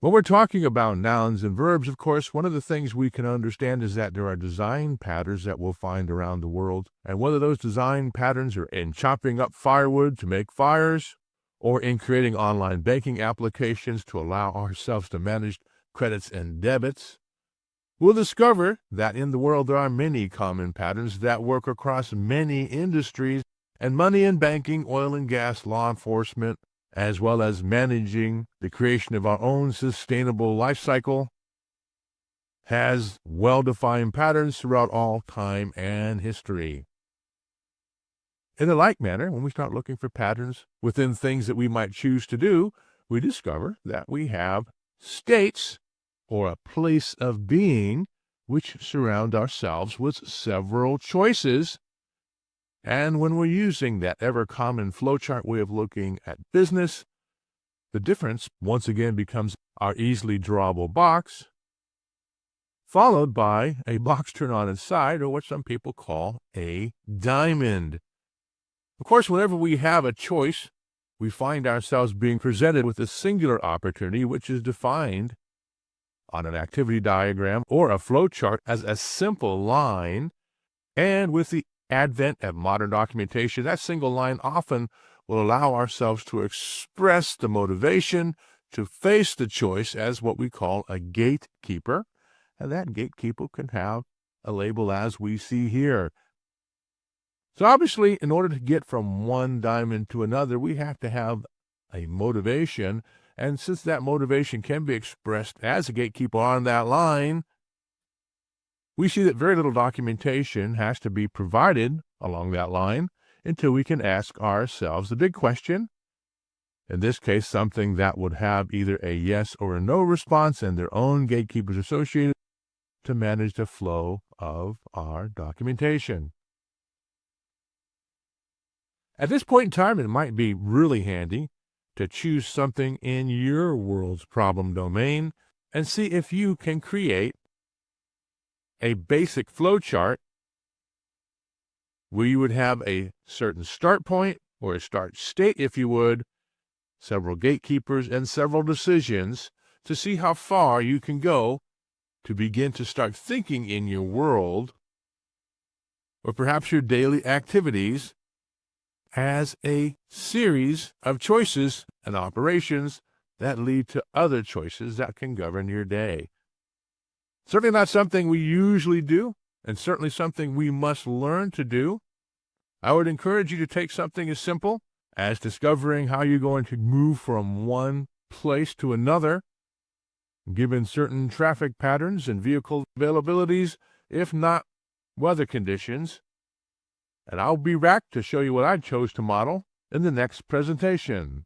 When we're talking about nouns and verbs, of course, one of the things we can understand is that there are design patterns that we'll find around the world. And whether those design patterns are in chopping up firewood to make fires, or in creating online banking applications to allow ourselves to manage credits and debits, we'll discover that in the world there are many common patterns that work across many industries, and money and banking, oil and gas, law enforcement, as well as managing the creation of our own sustainable life cycle, has well-defined patterns throughout all time and history. In a like manner, when we start looking for patterns within things that we might choose to do, we discover that we have states, or a place of being, which surround ourselves with several choices. And when we're using that ever-common flowchart way of looking at business, the difference once again becomes our easily drawable box, followed by a box turned on its side, or what some people call a diamond. Of course, whenever we have a choice, we find ourselves being presented with a singular opportunity, which is defined on an activity diagram or a flowchart as a simple line. And with the advent of modern documentation, that single line often will allow ourselves to express the motivation to face the choice as what we call a gatekeeper. And that gatekeeper can have a label as we see here. So obviously, in order to get from one diamond to another, we have to have a motivation. And since that motivation can be expressed as a gatekeeper on that line, we see that very little documentation has to be provided along that line until we can ask ourselves the big question. In this case, something that would have either a yes or a no response and their own gatekeepers associated to manage the flow of our documentation. At this point in time, it might be really handy to choose something in your world's problem domain and see if you can create a basic flowchart where you would have a certain start point, or a start state, if you would, several gatekeepers, and several decisions to see how far you can go to begin to start thinking in your world, or perhaps your daily activities, as a series of choices and operations that lead to other choices that can govern your day. Certainly not something we usually do, and certainly something we must learn to do. I would encourage you to take something as simple as discovering how you're going to move from one place to another, given certain traffic patterns and vehicle availabilities, if not weather conditions. And I'll be back to show you what I chose to model in the next presentation.